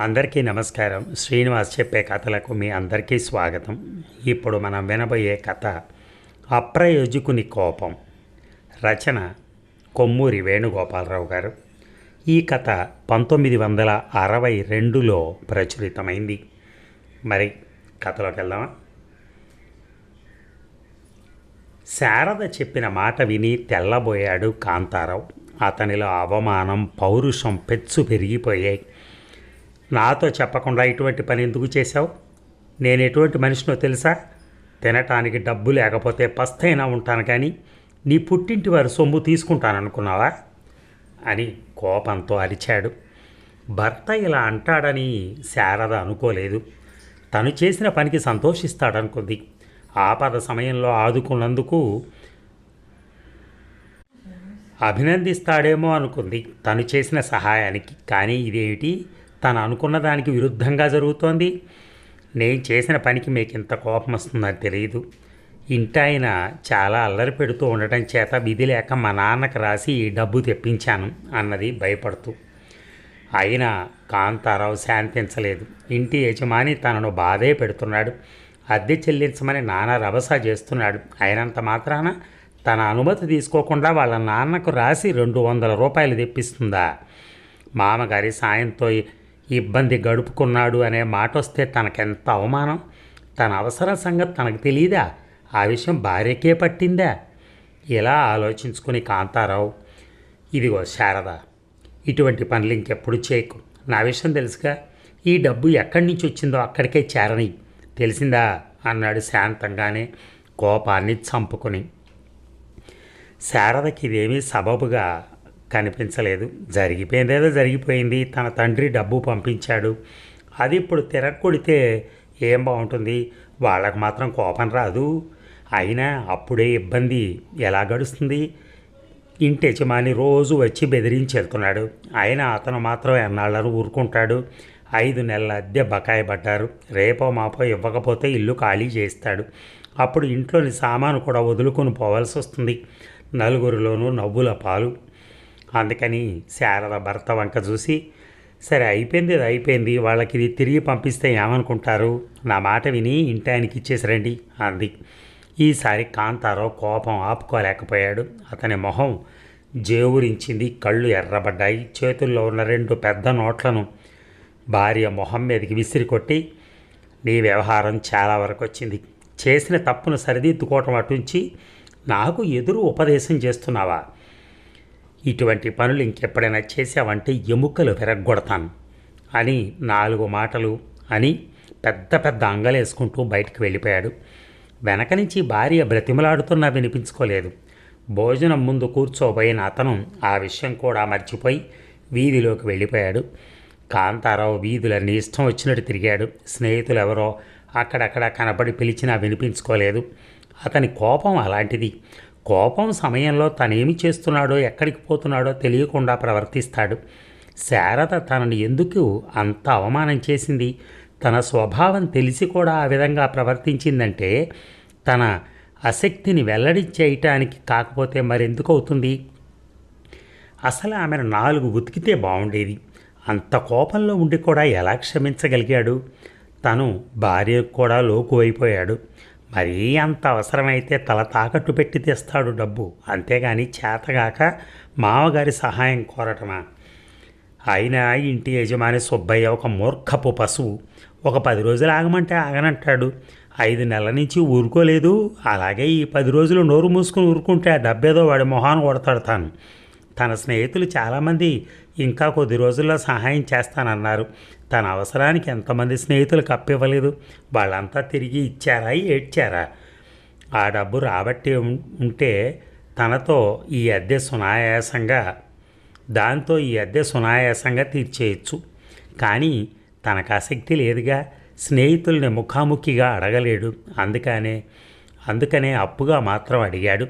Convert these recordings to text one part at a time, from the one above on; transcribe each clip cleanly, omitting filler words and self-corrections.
అందరికీ నమస్కారం. శ్రీనివాస్ చెప్పే కథలకు మీ అందరికీ స్వాగతం. ఇప్పుడు మనం వినబోయే కథ అప్రయోజకుని కోపం. రచన కొమ్మూరి వేణుగోపాలరావు గారు. ఈ కథ 1962లో ప్రచురితమైంది. మరి కథలోకి వెళ్దామా? శారద చెప్పిన మాట విని తెల్లబోయాడు కాంతారావు. అతనిలో అవమానం, పౌరుషం పెచ్చు పెరిగిపోయాయి. నాతో చెప్పకుండా ఇటువంటి పని ఎందుకు చేశావు? నేను ఎటువంటి మనిషినో తెలుసా? తినటానికి డబ్బు లేకపోతే పస్తైనా ఉంటాను, కానీ నీ పుట్టింటి వారి సొమ్ము తీసుకుంటాననుకున్నావా అని కోపంతో అరిచాడు. భర్త ఇలా అంటాడని శారద అనుకోలేదు. తను చేసిన పనికి సంతోషిస్తాడనుకుంది. ఆపద సమయంలో ఆదుకున్నందుకు అభినందిస్తాడేమో అనుకుంది తను చేసిన సహాయానికి. కానీ ఇదేమిటి, తను అనుకున్న దానికి విరుద్ధంగా జరుగుతోంది. నేను చేసిన పనికి మీకు ఇంత కోపం వస్తుందని తెలియదు. ఇంటాయన చాలా అల్లరి పెడుతూ ఉండటం చేత విధి లేక మా నాన్నకు రాసి ఈ డబ్బు తెప్పించాను అన్నది భయపడుతూ. అయినా కాంతారావు శాంతించలేదు. ఇంటి యజమాని తనను బాధే పెడుతున్నాడు. అద్దె చెల్లించమని నాన్న రభస చేస్తున్నాడు. అయినంత మాత్రాన తన అనుమతి తీసుకోకుండా వాళ్ళ నాన్నకు రాసి 200 రూపాయలు తెప్పిస్తుందా? మామగారి సాయంతో ఇబ్బంది గడుపుకున్నాడు అనే మాట వస్తే తనకెంత అవమానం. తన అవసరం సంగతి తనకు తెలియదా? ఆ విషయం భార్యకే పట్టిందా? ఇలా ఆలోచించుకుని కాంతారావు, ఇదిగో శారద, ఇటువంటి పనులు ఇంకెప్పుడు చేయకు. నా విషయం తెలుసుగా. ఈ డబ్బు ఎక్కడి నుంచి వచ్చిందో అక్కడికే చేరని, తెలిసిందా అన్నాడు శాంతంగానే, కోపాన్ని చంపుకొని. శారదకి ఇదేమీ సబబుగా కనిపించలేదు. జరిగిపోయిందేదో జరిగిపోయింది. తన తండ్రి డబ్బు పంపించాడు. అది ఇప్పుడు తిరగకొడితే ఏం బాగుంటుంది? వాళ్ళకు మాత్రం కోపం రాదు. అయినా అప్పుడే ఇబ్బంది ఎలా గడుస్తుంది? ఇంటి యజమాని రోజు వచ్చి బెదిరించి వెళ్తున్నాడు. అయినా అతను మాత్రం ఎన్నాళ్ళను ఊరుకుంటాడు. 5 నెలల అద్దె బకాయి పడ్డారు. రేపో మాపో ఇవ్వకపోతే ఇల్లు ఖాళీ చేస్తాడు. అప్పుడు ఇంట్లోని సామాను కూడా వదులుకొని పోవాల్సి వస్తుంది. నలుగురిలోనూ నవ్వుల పాలు. అందుకని శారద భర్త వంక చూసి, సరే అయిపోయింది, ఇది అయిపోయింది, వాళ్ళకి ఇది తిరిగి పంపిస్తే ఏమనుకుంటారు? నా మాట విని ఇంటాయనకి ఇచ్చేసిరండి అంది. ఈసారి కాంతారావు కోపం ఆపుకోలేకపోయాడు. అతని మొహం జేవురించింది. కళ్ళు ఎర్రబడ్డాయి. చేతుల్లో ఉన్న 2 పెద్ద నోట్లను భార్య మొహం మీదకి విసిరికొట్టి, నీ వ్యవహారం చాలా వరకు వచ్చింది. చేసిన తప్పును సరిదిద్దుకోవటం అటుంచి నాకు ఎదురు ఉపదేశం చేస్తున్నావా? ఇటువంటి పనులు ఇంకెప్పుడైనా చేసావంటే ఎముకలు విరగ్గొడతాను అని 4 మాటలు అని పెద్ద పెద్ద అంగలేసుకుంటూ బయటికి వెళ్ళిపోయాడు. వెనక నుంచి భార్య బ్రతిమలాడుతున్నా వినిపించుకోలేదు. భోజనం ముందు కూర్చోబోయిన అతను ఆ విషయం కూడా మర్చిపోయి వీధిలోకి వెళ్ళిపోయాడు. కాంతారావు వీధులన్నీ ఇష్టం వచ్చినట్టు తిరిగాడు. స్నేహితులు ఎవరో అక్కడక్కడ కనపడి పిలిచినా వినిపించుకోలేదు. అతని కోపం అలాంటిది. కోపం సమయంలో తనేమి చేస్తున్నాడో ఎక్కడికి పోతున్నాడో తెలియకుండా ప్రవర్తిస్తాడు. శారద తనని ఎందుకు అంత అవమానం చేసింది? తన స్వభావం తెలిసి కూడా ఆ విధంగా ప్రవర్తించిందంటే తన ఆసక్తిని వెల్లడి చేయటానికి కాకపోతే మరెందుకు అవుతుంది? అసలు ఆమెను 4 ఉతికితే బాగుండేది. అంత కోపంలో ఉండి కూడా ఎలా క్షమించగలిగాడు? తను భార్యకు కూడా లోకువైపోయాడు. మరీ అంత అవసరమైతే తల తాకట్టు పెట్టి తెస్తాడు డబ్బు. అంతేగాని చేతగాక మామగారి సహాయం కోరటమా? అయినా ఇంటి యజమాని సుబ్బయ్య ఒక మూర్ఖపు పశువు. ఒక 10 రోజులు ఆగమంటే ఆగనంటాడు. 5 నెలల నుంచి ఊరుకోలేదు. అలాగే ఈ 10 రోజులు నోరు మూసుకుని ఊరుకుంటే ఆ డబ్బేదో వాడి మొహాన్ని కొడతాడు తాను. తన స్నేహితులు చాలామంది ఇంకా కొద్ది రోజుల్లో సహాయం చేస్తానన్నారు. తన అవసరానికి ఎంతమంది స్నేహితులకు అప్పివ్వలేదు. వాళ్ళంతా తిరిగి ఇచ్చారా, ఏడ్చారా? ఆ డబ్బు రాబట్టి ఉంటే తనతో ఈ అద్దె సునాయాసంగా తీర్చేయచ్చు. కానీ తనకు ఆసక్తి లేదుగా. స్నేహితుల్ని ముఖాముఖిగా అడగలేడు. అందుకనే అప్పుగా మాత్రం అడిగాడు.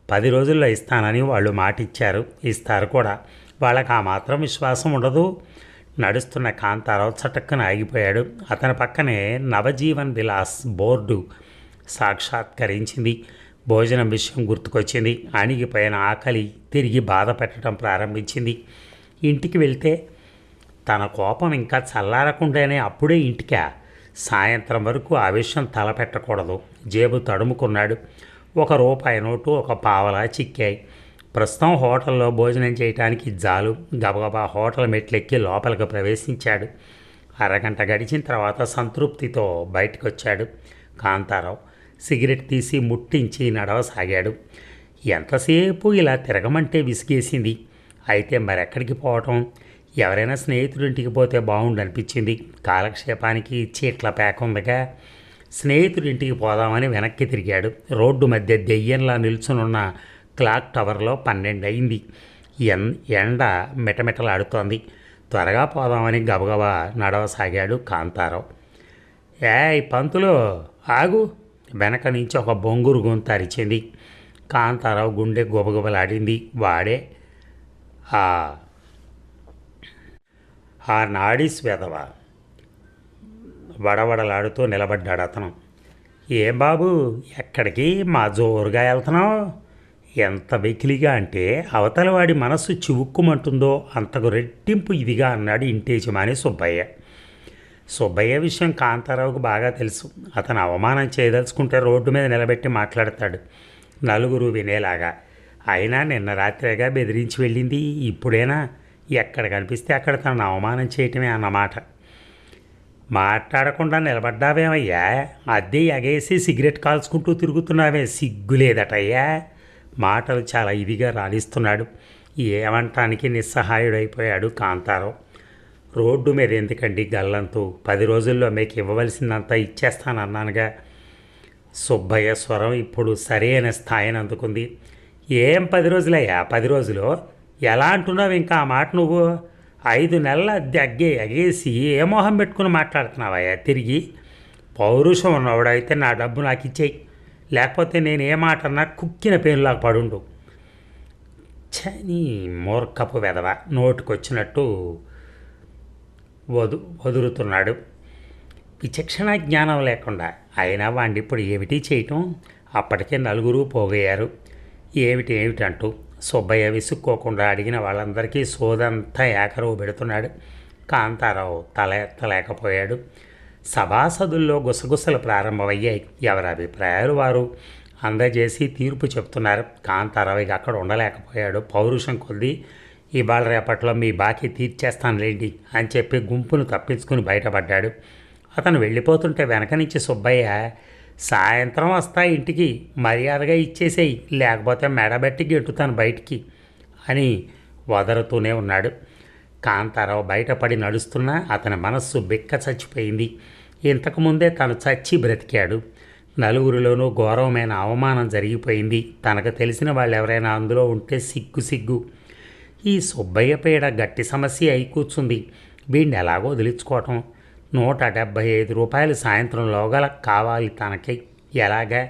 10 రోజుల్లో ఇస్తానని వాళ్ళు మాట ఇచ్చారు. ఇస్తారు కూడా. వాళ్ళకి ఆ మాత్రం విశ్వాసం ఉండదు. నడుస్తున్న కాంతారావు చటక్కున ఆగిపోయాడు. అతని పక్కనే నవజీవన్ విలాస్ బోర్డు సాక్షాత్కరించింది. భోజనం విషయం గుర్తుకొచ్చింది. అణిగిపోయిన ఆకలి తిరిగి బాధ పెట్టడం ప్రారంభించింది. ఇంటికి వెళ్తే తన కోపం ఇంకా చల్లారకుండానే అప్పుడే ఇంటికా? సాయంత్రం వరకు ఆ విషయం తలపెట్టకూడదు. జేబు తడుముకున్నాడు. 1 రూపాయి నోటు, 1 పావలా చిక్కాయి. ప్రస్తుతం హోటల్లో భోజనం చేయటానికి జాలు. గబగబా హోటల్ మెట్లెక్కి లోపలికి ప్రవేశించాడు. అరగంట గడిచిన తర్వాత సంతృప్తితో బయటకు వచ్చాడు కాంతారావు. సిగరెట్ తీసి ముట్టించి నడవసాగాడు. ఎంతసేపు ఇలా తిరగమంటే విసిగేసింది. అయితే మరెక్కడికి పోవటం? ఎవరైనా స్నేహితుడింటికి పోతే బాగుండనిపించింది. కాలక్షేపానికి చీట్ల పేక ఉందిగా. స్నేహితుడింటికి పోదామని వెనక్కి తిరిగాడు. రోడ్డు మధ్య దెయ్యంలా నిల్చునున్న క్లాక్ టవర్లో 12 అయింది. ఎండ మిటమిటలాడుతోంది. త్వరగా పోదామని గబగబా నడవసాగాడు కాంతారావు. పంతులు ఆగు! వెనక నుంచి ఒక బొంగురు గొంతు అరిచింది. కాంతారావు గుండె గుబగుబలాడింది. వాడే ఆ నాడీస్ వెధవ. వడవడలాడుతూ నిలబడ్డాడు అతను. ఏం బాబు, ఎక్కడికి? మా జోరుగా వెళ్తున్నావు? ఎంత వెకిలిగా అంటే అవతల వాడి మనస్సు చివుక్కుమంటుందో అంతకు రెట్టింపు ఇదిగా అన్నాడు ఇంటేజమాని సుబ్బయ్య. సుబ్బయ్య విషయం కాంతారావుకు బాగా తెలుసు. అతను అవమానం చేయదలుచుకుంటే రోడ్డు మీద నిలబెట్టి మాట్లాడతాడు, నలుగురు వినేలాగా. అయినా నిన్న రాత్రిగా బెదిరించి వెళ్ళింది. ఇప్పుడైనా ఎక్కడ కనిపిస్తే అక్కడ తనను అవమానం చేయటమే అన్నమాట. మాట్లాడకుండా నిలబడ్డావేమయ్యా? అద్దె ఎగేసి సిగరెట్ కాల్చుకుంటూ తిరుగుతున్నావే, సిగ్గులేదటయ్యా. మాటలు చాలా ఇదిగా రాణిస్తున్నాడు. ఏమంటానికి నిస్సహాయుడైపోయాడు కాంతారావు. రోడ్డు మీద ఎందుకండి గల్లంతు? 10 రోజుల్లో మీకు ఇవ్వవలసిందంతా ఇచ్చేస్తానన్నానుగా. సుబ్బయ్య స్వరం ఇప్పుడు సరైన స్థాయిని అందుకుంది. ఏం 10 రోజులయ్యా? 10 రోజులు ఎలా అంటున్నావు ఇంకా ఆ మాట నువ్వు? 5 నెలల అద్దె ఎగేసి ఏ మొహం పెట్టుకుని మాట్లాడుతున్నావయ్యా తిరిగి? పౌరుషం ఉన్నవాడైతే నా డబ్బు నాకు ఇచ్చేయి, లేకపోతే నేను ఏ మాట అన్నా కుక్కిన పేనులాగా పడుండు. చని మూర్ఖపు వెధవ నోటుకొచ్చినట్టు వదురుతున్నాడు. విచక్షణ జ్ఞానం లేకుండా. అయినా వాడిని ఇప్పుడు ఏమిటి చేయటం? అప్పటికే నలుగురు పోగయ్యారు. ఏమిటంటూ సుబ్బయ్య విసుక్కోకుండా అడిగిన వాళ్ళందరికీ సోదంతా ఏకరువు పెడుతున్నాడు. కాంతారావు తల ఎత్తలేకపోయాడు. సభాసదుల్లో గుసగుసలు ప్రారంభమయ్యాయి. ఎవరి అభిప్రాయాలు వారు అందజేసి తీర్పు చెప్తున్నారు. కాంతారావు ఇక అక్కడ ఉండలేకపోయాడు. పౌరుషం కొద్దీ ఇవాళ రేపట్లో మీ బాకీ తీర్చేస్తానులేండి అని చెప్పి గుంపును తప్పించుకుని బయటపడ్డాడు. అతను వెళ్ళిపోతుంటే వెనక నుంచి సుబ్బయ్య, సాయంత్రం వస్తా ఇంటికి, మర్యాదగా ఇచ్చేసేయి, లేకపోతే మెడబెట్టి గెట్టుతాను బయటికి అని వదరుతూనే ఉన్నాడు. కాంతారావు బయటపడి నడుస్తున్నా అతని మనస్సు బిక్క చచ్చిపోయింది. ఇంతకుముందే తను చచ్చి బ్రతికాడు. నలుగురిలోనూ ఘోరమైన అవమానం జరిగిపోయింది. తనకు తెలిసిన వాళ్ళు ఎవరైనా అందులో ఉంటే సిగ్గు. ఈ సుబ్బయ్య పీడ గట్టి సమస్య అయి కూర్చుంది. వీడిని ఎలాగో వదిలించుకోవటం. 175 రూపాయలు సాయంత్రంలోగా కావాలి తనకి. ఎలాగా?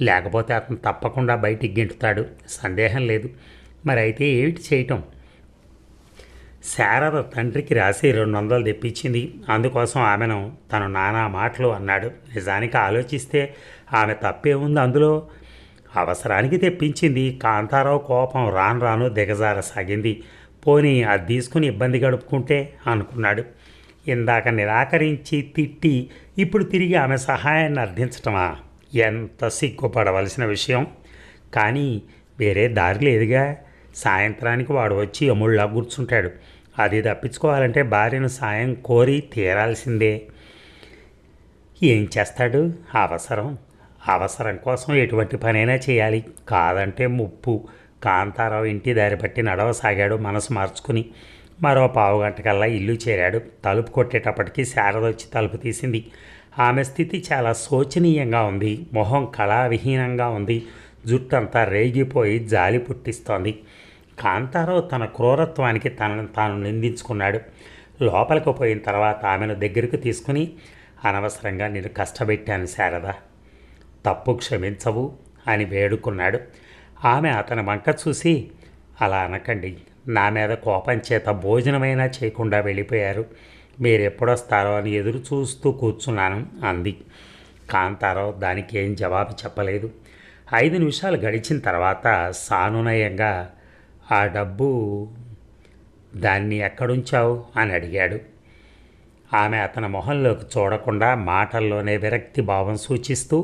లేకపోతే అతను తప్పకుండా బయటికి గెంటుతాడు, సందేహం లేదు. మరి అయితే ఏమిటి చేయటం? శారద తండ్రికి రాసి 200 తెప్పించింది. అందుకోసం ఆమెను తను నానా మాటలు అన్నాడు. నిజానికి ఆలోచిస్తే ఆమె తప్పే ఉంది అందులో. అవసరానికి తెప్పించింది. కాంతారావు కోపం రాను దిగజారసాగింది. పోనీ అది తీసుకుని ఇబ్బంది గడుపుకుంటే అనుకున్నాడు. ఇందాక నిరాకరించి తిట్టి ఇప్పుడు తిరిగి ఆమె సహాయాన్ని అర్థించటమా? ఎంత సిగ్గుపడవలసిన విషయం. కానీ వేరే దారి లేదుగా. సాయంత్రానికి వాడు వచ్చి అముళ్ళ కూర్చుంటాడు. అది తప్పించుకోవాలంటే భార్యను సాయం కోరి తీరాల్సిందే. ఏం చేస్తాడు? అవసరం కోసం ఎటువంటి పనైనా చేయాలి, కాదంటే ముప్పు. కాంతారావు ఇంటి దారి పట్టి నడవసాగాడు మనసు మార్చుకుని. మరో 15 గంటకల్లా ఇల్లు చేరాడు. తలుపు కొట్టేటప్పటికి శారద వచ్చి తలుపు తీసింది. ఆమె స్థితి చాలా శోచనీయంగా ఉంది. మొహం కళావిహీనంగా ఉంది. జుట్టంతా రేగిపోయి జాలి పుట్టిస్తోంది. కాంతారావు తన క్రూరత్వానికి తనను తాను నిందించుకున్నాడు. లోపలికి పోయిన తర్వాత ఆమెను దగ్గరకు తీసుకుని, అనవసరంగా నేను కష్టపెట్టాను శారద, తప్పు క్షమించవు అని వేడుకున్నాడు. ఆమె అతని వంక చూసి, అలా అనకండి, నా మీద కోపం చేత భోజనమైనా చేయకుండా వెళ్ళిపోయారు. మీరు ఎప్పుడొస్తారో అని ఎదురు చూస్తూ కూర్చున్నాను అంది. కాంతారావు దానికి ఏం జవాబు చెప్పలేదు. 5 నిమిషాలు గడిచిన తర్వాత సానునయంగా, ఆ డబ్బు దాన్ని ఎక్కడుంచావు అని అడిగాడు. ఆమె అతని మొహంలోకి చూడకుండా మాటల్లోనే విరక్తి భావం సూచిస్తూ,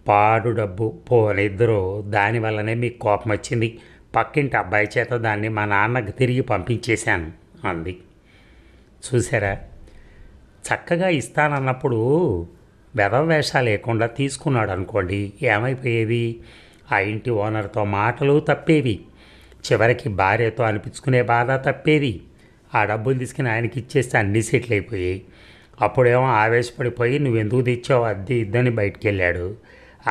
పాడు డబ్బు పోనిద్దరూ, దానివల్లనే మీకు కోపం వచ్చింది. పక్కింటి అబ్బాయి చేత దాన్ని మా నాన్నకు తిరిగి పంపించేశాను అంది. చూసారా, చక్కగా ఇస్తానన్నప్పుడు వెధవ వేషాలు లేకుండా తీసుకున్నాడు అనుకోండి, ఏమైపోయేది? ఆ ఇంటి ఓనర్తో మాటలు తప్పేవి, చివరికి భార్యతో అనిపించుకునే బాధ తప్పేది. ఆ డబ్బులు తీసుకుని ఆయనకి ఇచ్చేస్తే అన్ని సెటిల్ అయిపోయాయి. అప్పుడేమో ఆవేశపడిపోయి నువ్వెందుకు తెచ్చావు అద్దె ఇద్దని బయటికి వెళ్ళాడు.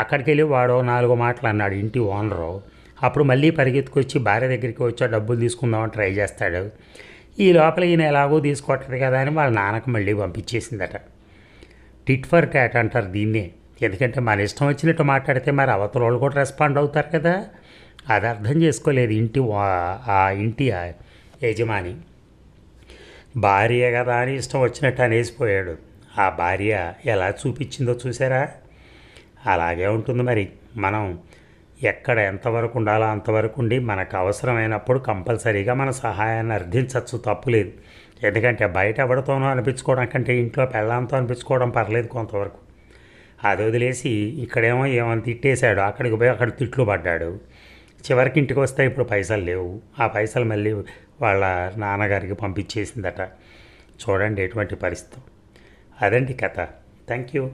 అక్కడికి వెళ్ళి వాడో 4 మాటలు అన్నాడు ఇంటి ఓనరు. అప్పుడు మళ్ళీ పరిగెత్తుకొచ్చి భార్య దగ్గరికి వచ్చి డబ్బులు తీసుకుందామని ట్రై చేస్తాడు. ఈ లోపల ఈయన ఎలాగో తీసుకోవట్లేదు కదా అని వాళ్ళ నాన్నకు మళ్ళీ పంపించేసిందట. టిట్ ఫర్ క్యాట్ అంటారు దీన్నే. ఎందుకంటే మన ఇష్టం వచ్చినట్టు మాట్లాడితే మరి అవతల వాళ్ళు కూడా రెస్పాండ్ అవుతారు కదా. అది అర్థం చేసుకోలేదు ఆ ఇంటి యజమాని. భార్య కదా అని ఇష్టం వచ్చినట్టు అనేసిపోయాడు. ఆ భార్య ఎలా చూపించిందో చూసారా? అలాగే ఉంటుంది మరి. మనం ఎక్కడ ఎంతవరకు ఉండాలో అంతవరకు ఉండి మనకు అవసరమైనప్పుడు కంపల్సరీగా మన సహాయాన్ని అర్థించవచ్చు, తప్పులేదు. ఎందుకంటే బయట ఎవరితోనో అనిపించుకోవడం కంటే ఇంట్లో పెళ్ళాంతో అనిపించుకోవడం పర్లేదు కొంతవరకు. అది వదిలేసి ఇక్కడేమో ఏమని తిట్టేశాడు, అక్కడికి పోయి అక్కడ తిట్లు పడ్డాడు. చివరికి ఇంటికి వస్తే ఇప్పుడు పైసలు లేవు. ఆ పైసలు మళ్ళీ వాళ్ళ నాన్నగారికి పంపించేసిందట. చూడండి ఎటువంటి పరిస్థితి. అదండి కథ. Thank you.